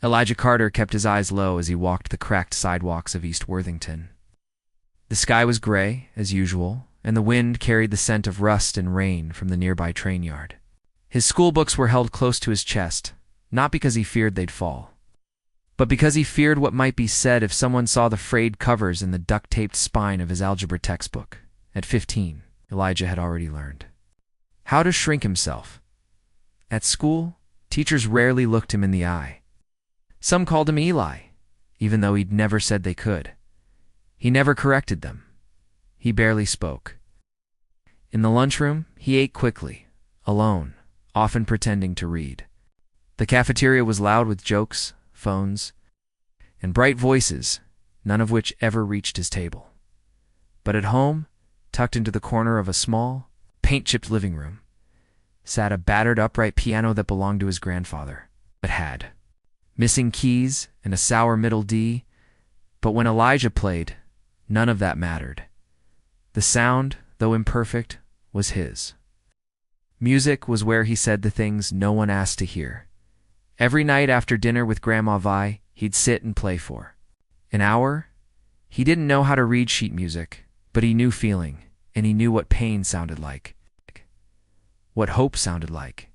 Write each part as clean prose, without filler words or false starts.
Elijah Carter kept his eyes low as he walked the cracked sidewalks of East Worthington. The sky was gray, as usual, and the wind carried the scent of rust and rain from the nearby train yard. His school books were held close to his chest, not because he feared they'd fall, but because he feared what might be said if someone saw the frayed covers and the duct-taped spine of his algebra textbook. At 15, Elijah had already learned how to shrink himself. At school, teachers rarely looked him in the eye. Some called him Eli, even though he'd never said they could. He never corrected them. He barely spoke. In the lunchroom, he ate quickly, alone, often pretending to read. The cafeteria was loud with jokes, phones, and bright voices, none of which ever reached his table. But at home, tucked into the corner of a small, paint-chipped living room, sat a battered upright piano that belonged to his grandfather, but had missing keys and a sour middle D. But when Elijah played, none of that mattered. The sound, though imperfect, was his. Music was where he said the things no one asked to hear. Every night after dinner with Grandma Vi, he'd sit and play for an hour. He didn't know how to read sheet music, but he knew feeling, and he knew what pain sounded like, what hope sounded like.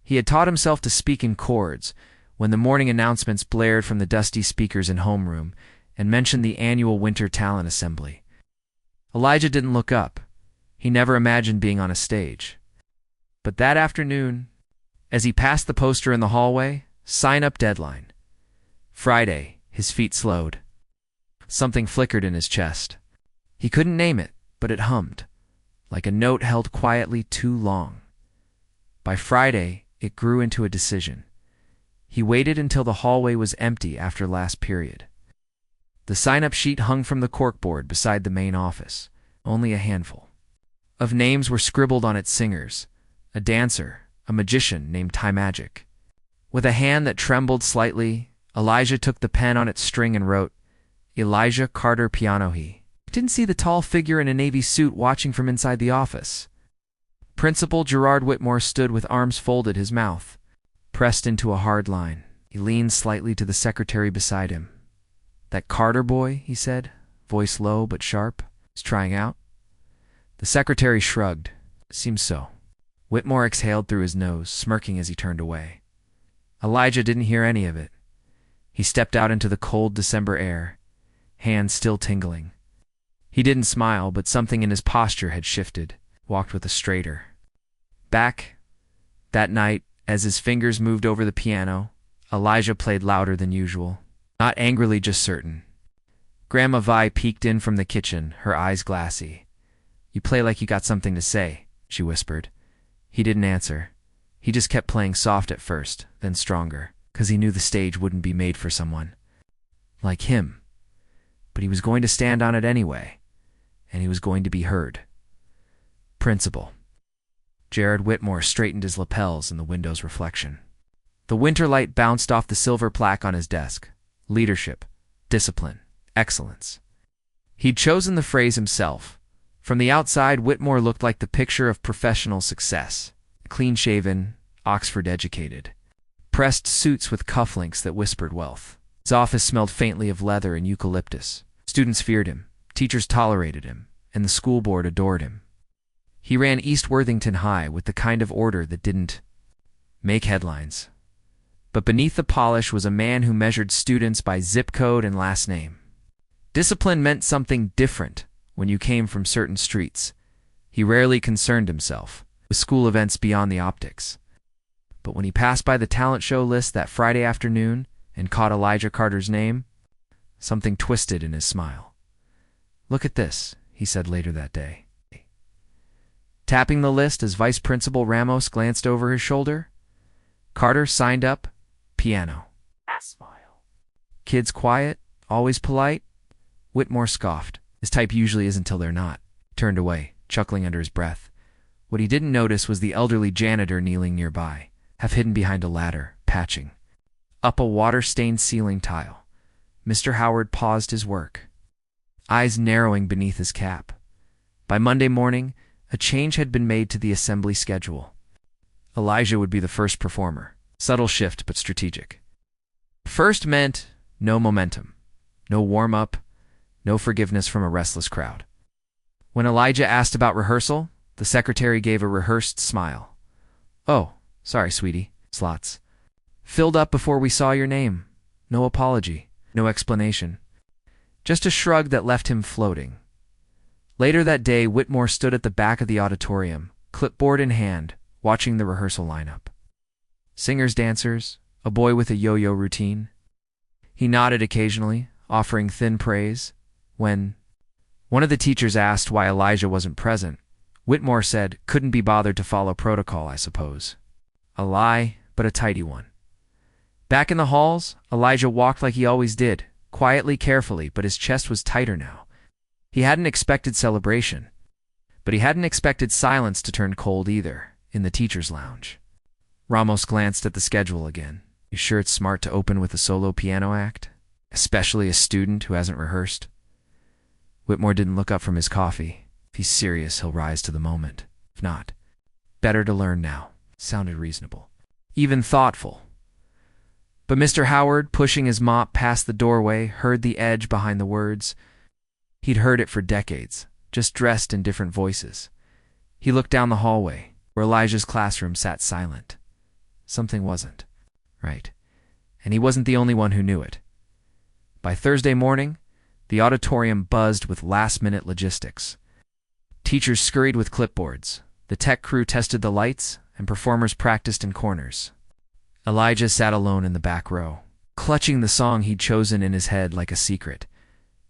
He had taught himself to speak in chords when the morning announcements blared from the dusty speakers in homeroom and mentioned the annual Winter Talent Assembly. Elijah didn't look up. He never imagined being on a stage. But that afternoon, as he passed the poster in the hallway, sign-up deadline. Friday, his feet slowed. Something flickered in his chest. He couldn't name it, but it hummed, like a note held quietly too long. By Friday, it grew into a decision. He waited until the hallway was empty after last period. The sign-up sheet hung from the corkboard beside the main office. Only a handful of names were scribbled on its singers. A dancer, a magician named Time Magic. With a hand that trembled slightly, Elijah took the pen on its string and wrote, Elijah Carter Piano. He didn't see the tall figure in a navy suit watching from inside the office. Principal Gerard Whitmore stood with arms folded, his mouth pressed into a hard line. He leaned slightly to the secretary beside him. That Carter boy, he said, voice low but sharp, is trying out. The secretary shrugged. Seems so. Whitmore exhaled through his nose, smirking as he turned away. Elijah didn't hear any of it. He stepped out into the cold December air, hands still tingling. He didn't smile, but something in his posture had shifted, walked with a straighter back. That night, as his fingers moved over the piano, Elijah played louder than usual, not angrily, just certain. Grandma Vi peeked in from the kitchen, her eyes glassy. You play like you got something to say, she whispered. He didn't answer. He just kept playing soft at first, then stronger, because he knew the stage wouldn't be made for someone like him. But he was going to stand on it anyway, and he was going to be heard. Principal. Jared Whitmore straightened his lapels in the window's reflection. The winter light bounced off the silver plaque on his desk. Leadership, discipline, excellence. He'd chosen the phrase himself. From the outside, Whitmore looked like the picture of professional success. Clean-shaven, Oxford-educated. Pressed suits with cufflinks that whispered wealth. His office smelled faintly of leather and eucalyptus. Students feared him, teachers tolerated him, and the school board adored him. He ran East Worthington High with the kind of order that didn't make headlines. But beneath the polish was a man who measured students by zip code and last name. Discipline meant something different when you came from certain streets. He rarely concerned himself with school events beyond the optics. But when he passed by the talent show list that Friday afternoon and caught Elijah Carter's name, something twisted in his smile. Look at this, he said later that day. Tapping the list as Vice Principal Ramos glanced over his shoulder, Carter signed up, piano. Smile. Kids quiet, always polite? Whitmore scoffed. His type usually is until they're not. Turned away, chuckling under his breath. What he didn't notice was the elderly janitor kneeling nearby, half hidden behind a ladder, patching up a water-stained ceiling tile. Mr. Howard paused his work, eyes narrowing beneath his cap. By Monday morning, a change had been made to the assembly schedule. Elijah would be the first performer. Subtle shift, but strategic. First meant no momentum, no warm-up, no forgiveness from a restless crowd. When Elijah asked about rehearsal, the secretary gave a rehearsed smile. "Oh, sorry, sweetie. Slots. Filled up before we saw your name. No apology, no explanation. Just a shrug that left him floating." Later that day, Whitmore stood at the back of the auditorium, clipboard in hand, watching the rehearsal lineup. Singers, dancers, a boy with a yo-yo routine. He nodded occasionally, offering thin praise. When one of the teachers asked why Elijah wasn't present, Whitmore said, "Couldn't be bothered to follow protocol, I suppose." A lie, but a tidy one. Back in the halls, Elijah walked like he always did, quietly, carefully, but his chest was tighter now. He hadn't expected celebration, but he hadn't expected silence to turn cold either, in the teacher's lounge. Ramos glanced at the schedule again. "You sure it's smart to open with a solo piano act? Especially a student who hasn't rehearsed?" Whitmore didn't look up from his coffee. If he's serious, he'll rise to the moment. If not, better to learn now. Sounded reasonable. Even thoughtful. But Mr. Howard, pushing his mop past the doorway, heard the edge behind the words. He'd heard it for decades, just dressed in different voices. He looked down the hallway, where Elijah's classroom sat silent. Something wasn't right, and he wasn't the only one who knew it. By Thursday morning, the auditorium buzzed with last-minute logistics. Teachers scurried with clipboards, the tech crew tested the lights, and performers practiced in corners. Elijah sat alone in the back row, clutching the song he'd chosen in his head like a secret.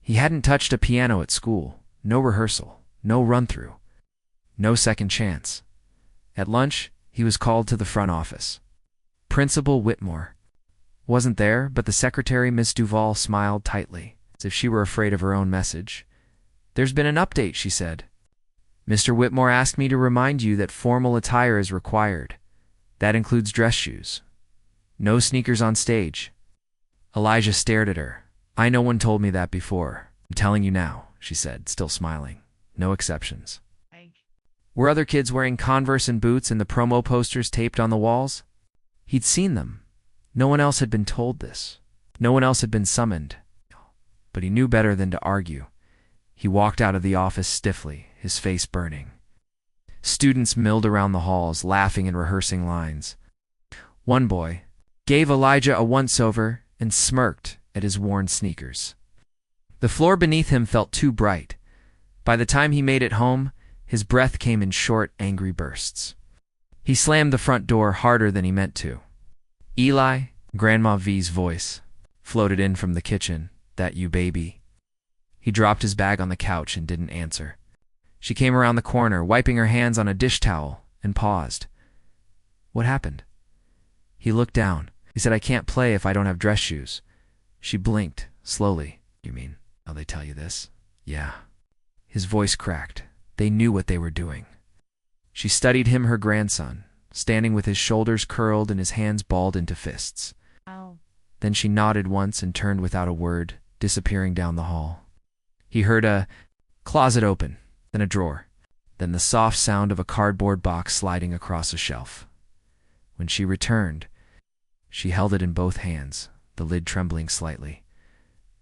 He hadn't touched a piano at school, no rehearsal, no run-through, no second chance. At lunch, he was called to the front office. Principal Whitmore wasn't there, but the secretary, Miss Duval, smiled tightly, as if she were afraid of her own message. "There's been an update," she said. "Mr. Whitmore asked me to remind you that formal attire is required. That includes dress shoes. No sneakers on stage." Elijah stared at her. "I know one told me that before. I'm telling you now," she said, still smiling. "No exceptions." Were other kids wearing Converse and boots and the promo posters taped on the walls? He'd seen them. No one else had been told this. No one else had been summoned. But he knew better than to argue. He walked out of the office stiffly, his face burning. Students milled around the halls, laughing and rehearsing lines. One boy gave Elijah a once-over and smirked at his worn sneakers. The floor beneath him felt too bright. By the time he made it home, his breath came in short, angry bursts. He slammed the front door harder than he meant to. "Eli," Grandma V's voice floated in from the kitchen. "That you, baby?" He dropped his bag on the couch and didn't answer. She came around the corner, wiping her hands on a dish towel, and paused. "What happened?" He looked down. He said, "I can't play if I don't have dress shoes." She blinked, slowly. "You mean, how they tell you this?" "Yeah." His voice cracked. They knew what they were doing. She studied him, her grandson, standing with his shoulders curled and his hands balled into fists. Ow. Then she nodded once and turned without a word, disappearing down the hall. He heard a closet open, then a drawer, then the soft sound of a cardboard box sliding across a shelf. When she returned, she held it in both hands, the lid trembling slightly.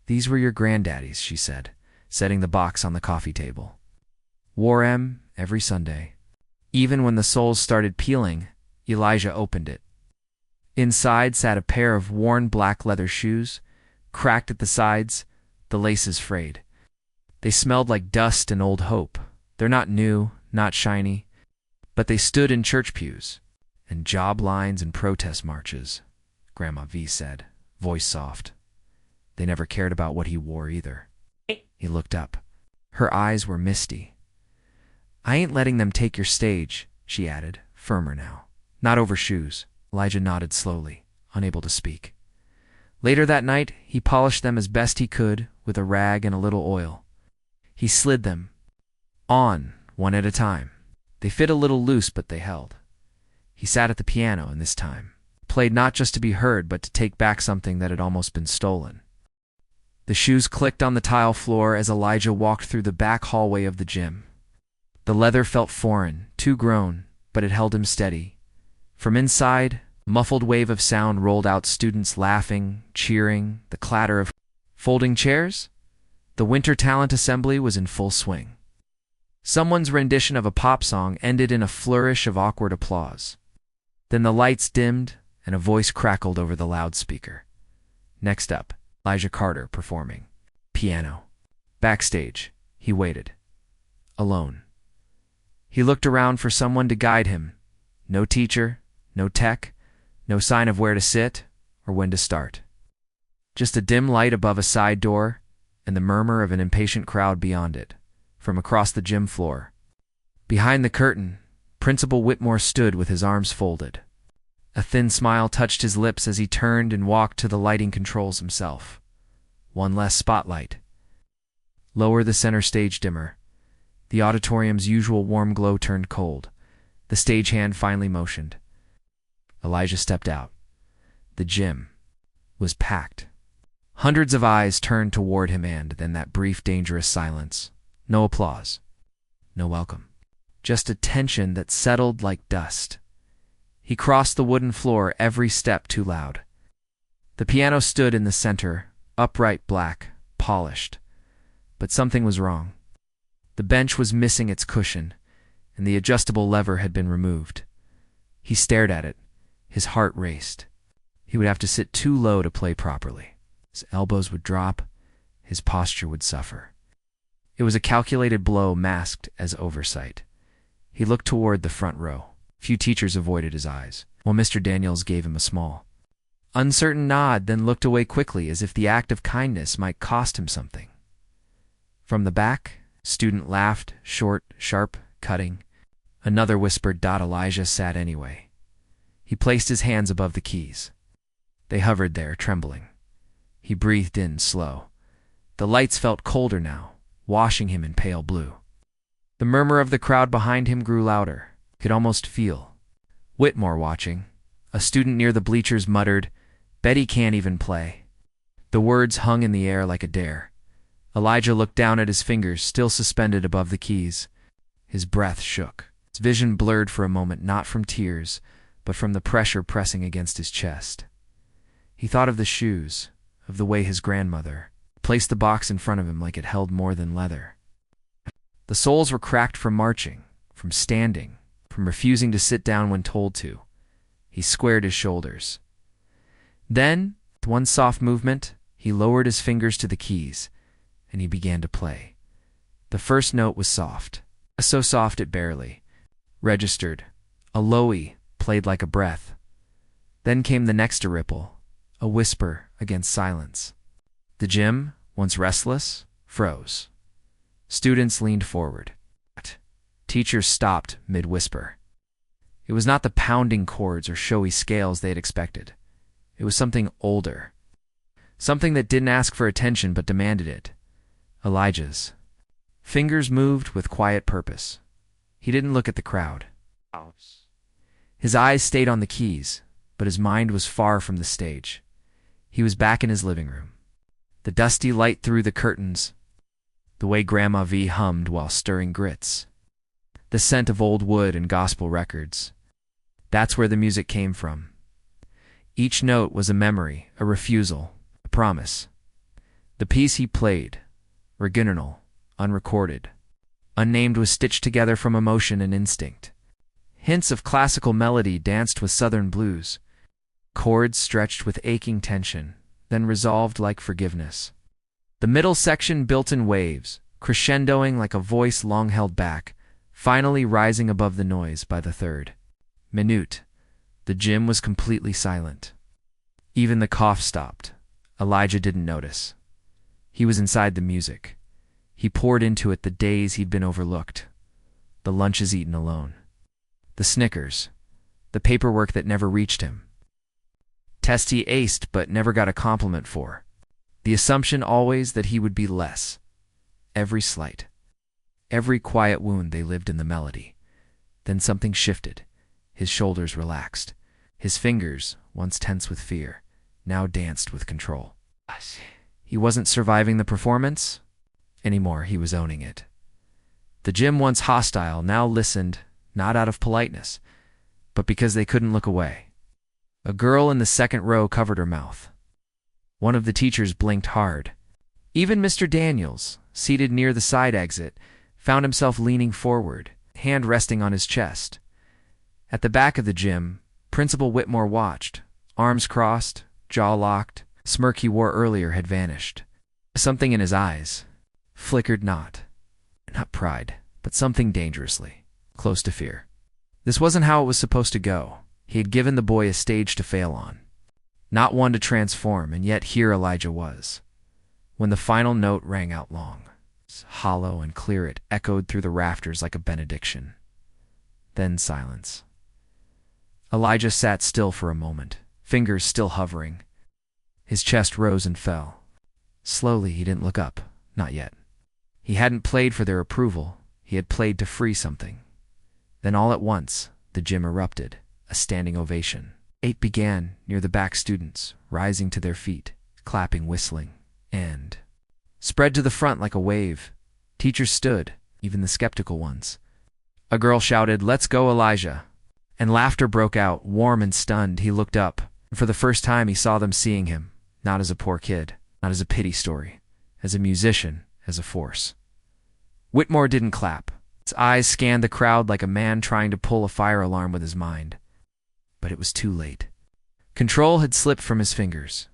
"These were your granddaddy's," she said, setting the box on the coffee table. "Wore 'em every Sunday." Even when the soles started peeling, Elijah opened it. Inside sat a pair of worn black leather shoes, cracked at the sides, the laces frayed. They smelled like dust and old hope. They're not new, not shiny, but they stood in church pews and job lines and protest marches, Grandma V said, voice soft. They never cared about what he wore either. He looked up. Her eyes were misty. "I ain't letting them take your stage," she added, firmer now. "Not over shoes." Elijah nodded slowly, unable to speak. Later that night, he polished them as best he could with a rag and a little oil. He slid them on, one at a time. They fit a little loose, but they held. He sat at the piano, and this time played not just to be heard, but to take back something that had almost been stolen. The shoes clicked on the tile floor as Elijah walked through the back hallway of the gym. The leather felt foreign, too grown, but it held him steady. From inside, A muffled wave of sound rolled out, students laughing, cheering, the clatter of folding chairs. The Winter Talent Assembly was in full swing. Someone's rendition of a pop song ended in a flourish of awkward applause. Then the lights dimmed and a voice crackled over the loudspeaker. Next up, Elijah Carter performing. Piano. Backstage, he waited. Alone. He looked around for someone to guide him. No teacher, no tech, no sign of where to sit or when to start. Just a dim light above a side door and the murmur of an impatient crowd beyond it, from across the gym floor. Behind the curtain, Principal Whitmore stood with his arms folded. A thin smile touched his lips as he turned and walked to the lighting controls himself. One less spotlight. Lower the center stage dimmer. The auditorium's usual warm glow turned cold. The stagehand finally motioned. Elijah stepped out. The gym was packed. Hundreds of eyes turned toward him, and then that brief, dangerous silence. No applause. No welcome. Just a tension that settled like dust. He crossed the wooden floor, every step too loud. The piano stood in the center, upright, black, polished. But something was wrong. The bench was missing its cushion, and the adjustable lever had been removed. He stared at it. His heart raced. He would have to sit too low to play properly. His elbows would drop. His posture would suffer. It was a calculated blow masked as oversight. He looked toward the front row. Few teachers avoided his eyes, while Mr. Daniels gave him a small, uncertain nod, then looked away quickly as if the act of kindness might cost him something. From the back, a student laughed, short, sharp, cutting. Another whispered, "Elijah sat anyway." He placed his hands above the keys. They hovered there, trembling. He breathed in, slow. The lights felt colder now, washing him in pale blue. The murmur of the crowd behind him grew louder. Could almost feel. Whitmore watching. A student near the bleachers muttered, "Betty can't even play." The words hung in the air like a dare. Elijah looked down at his fingers, still suspended above the keys. His breath shook. His vision blurred for a moment, not from tears, but from the pressure pressing against his chest. He thought of the shoes, of the way his grandmother placed the box in front of him like it held more than leather. The soles were cracked from marching, from standing, from refusing to sit down when told to. He squared his shoulders. Then, with one soft movement, he lowered his fingers to the keys, and he began to play. The first note was soft, so soft it barely registered. A lowy, played like a breath. Then came the next ripple, a whisper against silence. The gym, once restless, froze. Students leaned forward. Teachers stopped mid-whisper. It was not the pounding chords or showy scales they had expected. It was something older. Something that didn't ask for attention but demanded it. Elijah's. Fingers moved with quiet purpose. He didn't look at the crowd. His eyes stayed on the keys, but his mind was far from the stage. He was back in his living room. The dusty light through the curtains. The way Grandma V hummed while stirring grits. The scent of old wood and gospel records. That's where the music came from. Each note was a memory, a refusal, a promise. The piece he played, original, unrecorded, unnamed, was stitched together from emotion and instinct. Hints of classical melody danced with southern blues. Chords stretched with aching tension, then resolved like forgiveness. The middle section built in waves, crescendoing like a voice long held back, finally rising above the noise by the third minute. The gym was completely silent. Even the cough stopped. Elijah didn't notice. He was inside the music. He poured into it the days he'd been overlooked, the lunches eaten alone, the Snickers, the paperwork that never reached him, tests he aced but never got a compliment for, the assumption always that he would be less. Every slight, every quiet wound they lived in the melody. Then something shifted. His shoulders relaxed. His fingers, once tense with fear, now danced with control. He wasn't surviving the performance anymore, he was owning it. The gym, once hostile, now listened, not out of politeness, but because they couldn't look away. A girl in the second row covered her mouth. One of the teachers blinked hard. Even Mr. Daniels, seated near the side exit, found himself leaning forward, hand resting on his chest. At the back of the gym, Principal Whitmore watched, arms crossed, jaw locked. The smirk he wore earlier had vanished. Something in his eyes flickered not pride, but something dangerously close to fear. This wasn't how it was supposed to go. He had given the boy a stage to fail on, not one to transform, and yet here Elijah was. When the final note rang out long, hollow and clear, it echoed through the rafters like a benediction. Then silence. Elijah sat still for a moment, fingers still hovering. His chest rose and fell. Slowly, he didn't look up, not yet. He hadn't played for their approval, he had played to free something. Then all at once, the gym erupted, a standing ovation. 8 began near the back, students rising to their feet, clapping, whistling, and spread to the front like a wave. Teachers stood, even the skeptical ones. A girl shouted, "Let's go, Elijah!" And laughter broke out. Warm and stunned, he looked up, and for the first time he saw them seeing him, not as a poor kid, not as a pity story, as a musician, as a force. Whitmore didn't clap. His eyes scanned the crowd like a man trying to pull a fire alarm with his mind. But it was too late. Control had slipped from his fingers.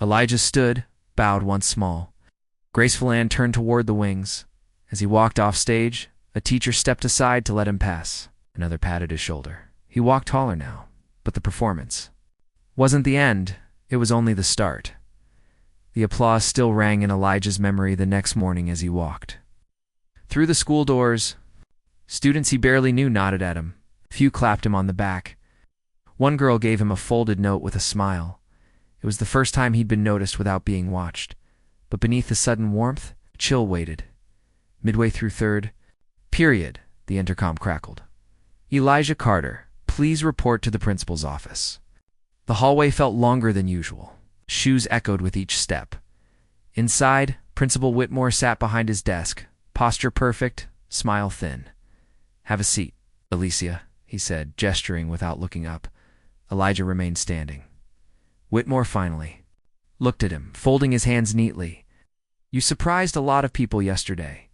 Elijah stood, bowed once small, graceful, and turned toward the wings. As he walked off stage, a teacher stepped aside to let him pass. Another patted his shoulder. He walked taller now, but the performance wasn't the end, it was only the start. The applause still rang in Elijah's memory the next morning as he walked through the school doors. Students he barely knew nodded at him. Few clapped him on the back. One girl gave him a folded note with a smile. It was the first time he'd been noticed without being watched. But beneath the sudden warmth, a chill waited. Midway through third period, the intercom crackled. "Elijah Carter, please report to the principal's office." The hallway felt longer than usual. Shoes echoed with each step. Inside, Principal Whitmore sat behind his desk, posture perfect, smile thin. "Have a seat, Alicia," he said, gesturing without looking up. Elijah remained standing. Whitmore finally looked at him, folding his hands neatly. "You surprised a lot of people yesterday."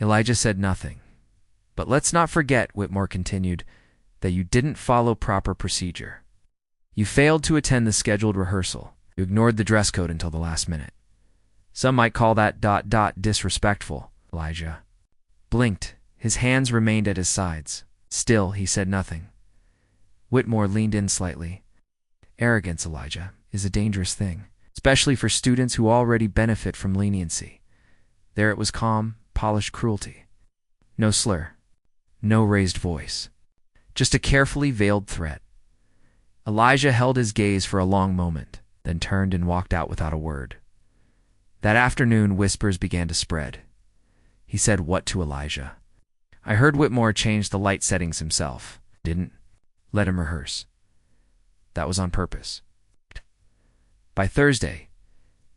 Elijah said nothing. "But let's not forget," Whitmore continued, "that you didn't follow proper procedure. You failed to attend the scheduled rehearsal. You ignored the dress code until the last minute. Some might call that disrespectful." Elijah blinked. His hands remained at his sides. Still, he said nothing. Whitmore leaned in slightly. "Arrogance, Elijah, is a dangerous thing, especially for students who already benefit from leniency." There it was, calm, polished cruelty. No slur, no raised voice, just a carefully veiled threat. Elijah held his gaze for a long moment, then turned and walked out without a word. That afternoon, whispers began to spread. He said what to Elijah? "I heard Whitmore change the light settings himself. Didn't let him rehearse. That was on purpose." By Thursday,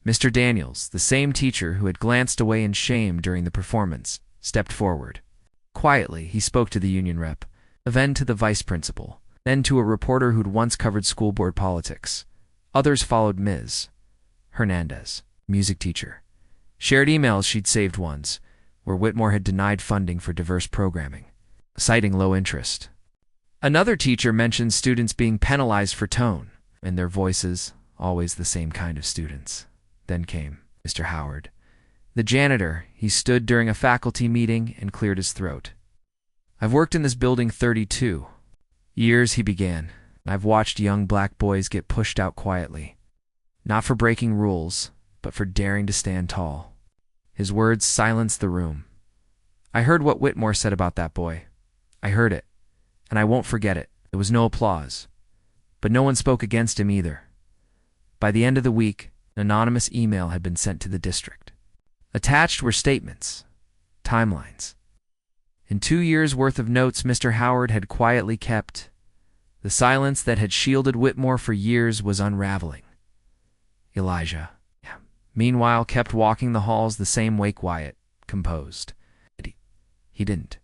Mr. Daniels, the same teacher who had glanced away in shame during the performance, stepped forward. Quietly, he spoke to the union rep, then to the vice principal, then to a reporter who'd once covered school board politics. Others followed. Ms. Hernandez, music teacher, shared emails she'd saved once, where Whitmore had denied funding for diverse programming, citing low interest. Another teacher mentioned students being penalized for tone, and their voices, always the same kind of students. Then came Mr. Howard, the janitor. He stood during a faculty meeting and cleared his throat. "I've worked in this building 32 years," he began. "I've watched young black boys get pushed out quietly, not for breaking rules, but for daring to stand tall." His words silenced the room. "I heard what Whitmore said about that boy. I heard it, and I won't forget it." There was no applause, but no one spoke against him either. By the end of the week, an anonymous email had been sent to the district. Attached were statements, timelines, and 2 years' worth of notes Mr. Howard had quietly kept. The silence that had shielded Whitmore for years was unraveling. Elijah, meanwhile, kept walking the halls the same way, quiet, composed. He didn't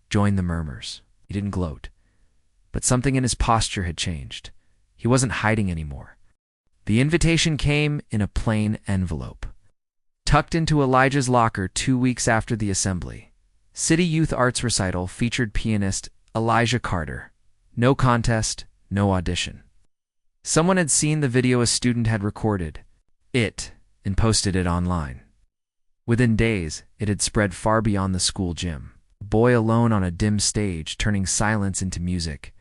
join the murmurs. He didn't gloat. But something in his posture had changed. He wasn't hiding anymore. The invitation came in a plain envelope, tucked into Elijah's locker 2 weeks after the assembly. City Youth Arts Recital featured pianist Elijah Carter. No contest, no audition. Someone had seen the video a student had recorded it and posted it online. Within days, it had spread far beyond the school gym. A boy alone on a dim stage, turning silence into music.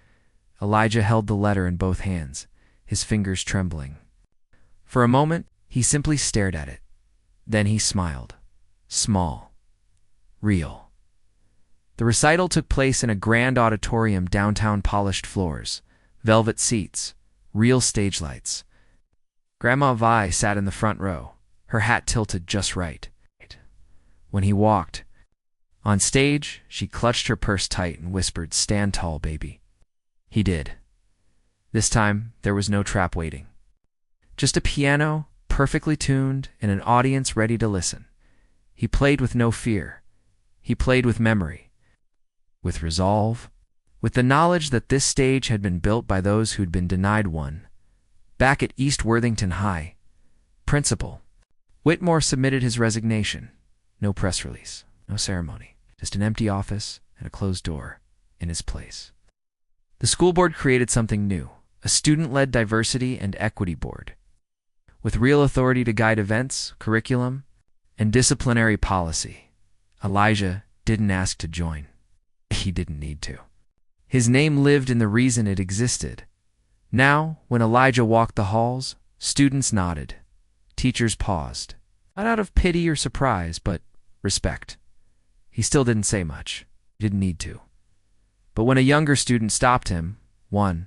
Elijah held the letter in both hands, his fingers trembling. For a moment, he simply stared at it. Then he smiled. Small. Real. The recital took place in a grand auditorium downtown, polished floors, velvet seats, real stage lights. Grandma Vi sat in the front row, her hat tilted just right. When he walked on stage, she clutched her purse tight and whispered, "Stand tall, baby." He did. This time, there was no trap waiting. Just a piano, perfectly tuned, and an audience ready to listen. He played with no fear. He played with memory, with resolve, with the knowledge that this stage had been built by those who'd been denied one. Back at East Worthington High, Principal Whitmore submitted his resignation. No press release, no ceremony, just an empty office and a closed door in his place. The school board created something new, a student-led diversity and equity board, with real authority to guide events, curriculum, and disciplinary policy. Elijah didn't ask to join. He didn't need to. His name lived in the reason it existed. Now, when Elijah walked the halls, students nodded. Teachers paused, not out of pity or surprise, but respect. He still didn't say much. He didn't need to. But when a younger student stopped him, one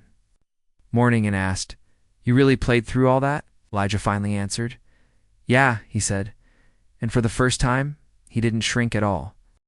morning, and asked, "You really played through all that?" Elijah finally answered. "Yeah," he said. And for the first time, he didn't shrink at all.